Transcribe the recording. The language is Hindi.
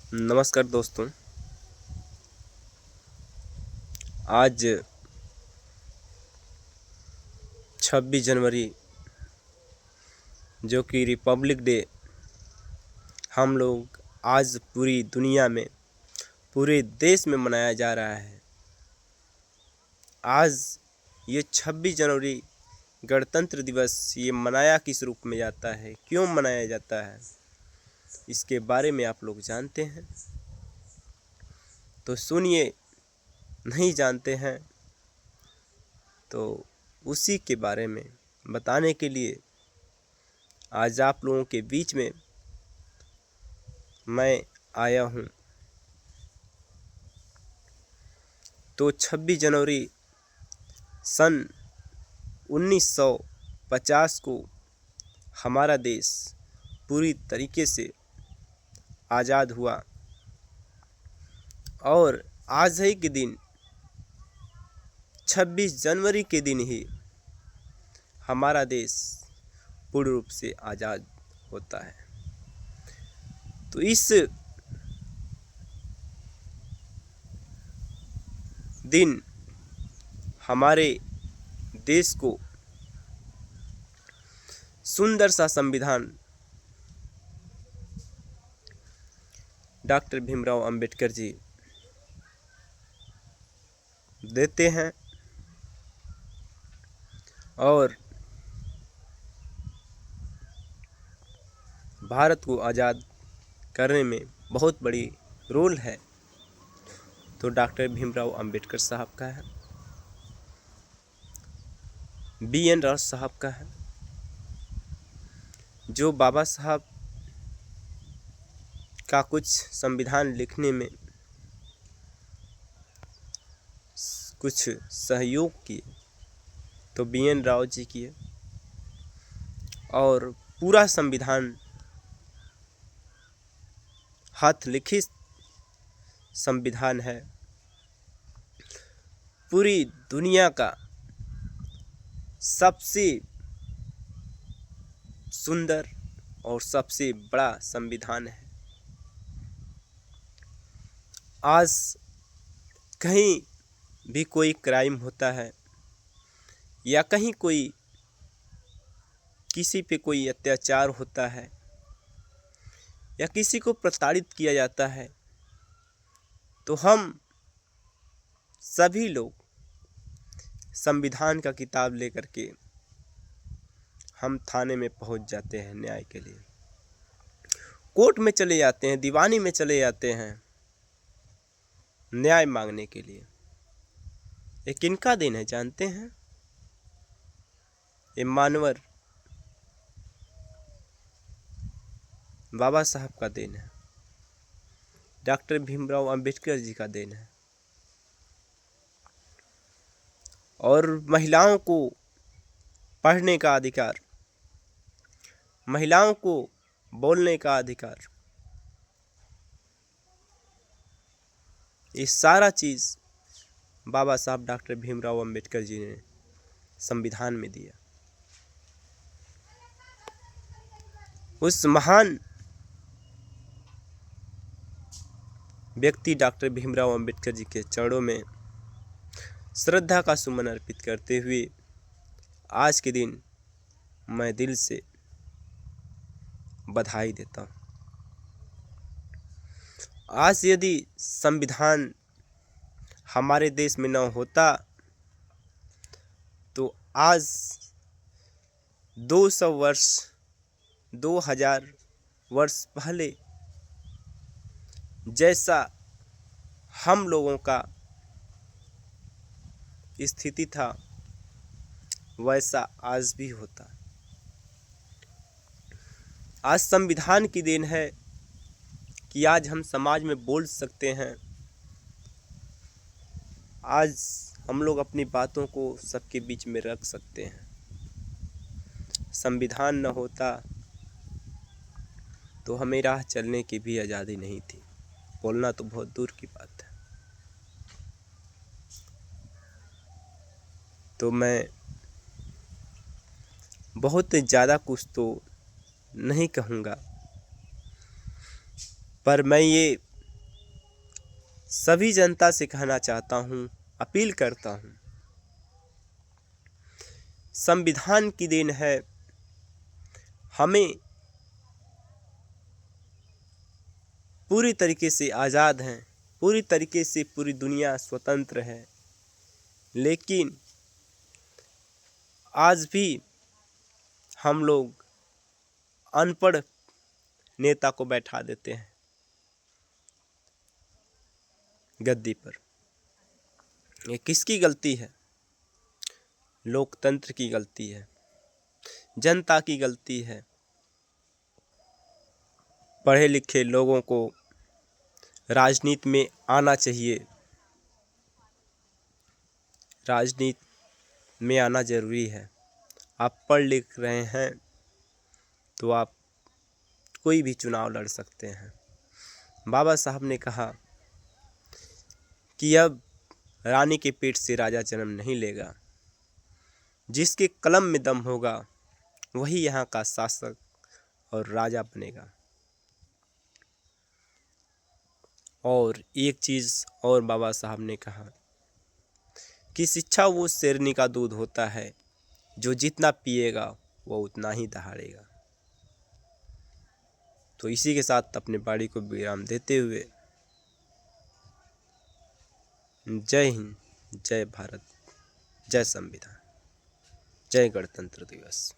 नमस्कार दोस्तों। आज 26 जनवरी जो कि रिपब्लिक डे हम लोग आज पूरी दुनिया में पूरे देश में मनाया जा रहा है। आज ये 26 जनवरी गणतंत्र दिवस ये मनाया किस रूप में जाता है, क्यों मनाया जाता है, इसके बारे में आप लोग जानते हैं तो सुनिए। नहीं जानते हैं तो उसी के बारे में बताने के लिए आज आप लोगों के बीच में मैं आया हूँ। तो 26 जनवरी सन 1950 को हमारा देश पूरी तरीके से आज़ाद हुआ और आज ही के दिन 26 जनवरी के दिन ही हमारा देश पूर्ण रूप से आज़ाद होता है। तो इस दिन हमारे देश को सुंदर सा संविधान डॉक्टर भीमराव अंबेडकर जी देते हैं और भारत को आज़ाद करने में बहुत बड़ी रोल है। तो डॉक्टर भीमराव अंबेडकर साहब का है, BN राव साहब का है। जो बाबा साहब का कुछ संविधान लिखने में कुछ सहयोग किए तो BN राव जी किए और पूरा संविधान हाथ लिखित संविधान है। पूरी दुनिया का सबसे सुंदर और सबसे बड़ा संविधान है। आज कहीं भी कोई क्राइम होता है या कहीं कोई किसी पे कोई अत्याचार होता है या किसी को प्रताड़ित किया जाता है तो हम सभी लोग संविधान का किताब लेकर के हम थाने में पहुंच जाते हैं न्याय के लिए, कोर्ट में चले जाते हैं, दीवानी में चले जाते हैं न्याय मांगने के लिए। ये किनका दिन है जानते हैं? ये मानवर बाबा साहब का दिन है, डॉक्टर भीमराव अंबेडकर जी का दिन है। और महिलाओं को पढ़ने का अधिकार, महिलाओं को बोलने का अधिकार, ये सारा चीज़ बाबा साहब डॉक्टर भीमराव अंबेडकर जी ने संविधान में दिया। उस महान व्यक्ति डॉक्टर भीमराव अंबेडकर जी के चरणों में श्रद्धा का सुमन अर्पित करते हुए आज के दिन मैं दिल से बधाई देता हूँ। आज यदि संविधान हमारे देश में न होता तो आज 200 वर्ष 2000 वर्ष पहले जैसा हम लोगों का स्थिति था वैसा आज भी होता। आज संविधान की देन है कि आज हम समाज में बोल सकते हैं, आज हम लोग अपनी बातों को सबके बीच में रख सकते हैं। संविधान न होता तो हमें राह चलने की भी आज़ादी नहीं थी, बोलना तो बहुत दूर की बात है। तो मैं बहुत ज़्यादा कुछ तो नहीं कहूँगा, पर मैं ये सभी जनता से कहना चाहता हूँ, अपील करता हूँ, संविधान की देन है, हमें पूरी तरीके से आज़ाद हैं, पूरी तरीके से पूरी दुनिया स्वतंत्र है, लेकिन आज भी हम लोग अनपढ़ नेता को बैठा देते हैं गद्दी पर। ये किसकी गलती है? लोकतंत्र की गलती है, जनता की गलती है। पढ़े लिखे लोगों को राजनीति में आना चाहिए, राजनीति में आना जरूरी है। आप पढ़ लिख रहे हैं तो आप कोई भी चुनाव लड़ सकते हैं। बाबा साहब ने कहा कि अब रानी के पेट से राजा जन्म नहीं लेगा, जिसके कलम में दम होगा वही यहाँ का शासक और राजा बनेगा। और एक चीज़ और बाबा साहब ने कहा कि शिक्षा वो शेरनी का दूध होता है, जो जितना पिएगा वो उतना ही दहाड़ेगा। तो इसी के साथ अपने बाड़ी को विराम देते हुए जय हिंद, जय भारत, जय संविधान, जय गणतंत्र दिवस।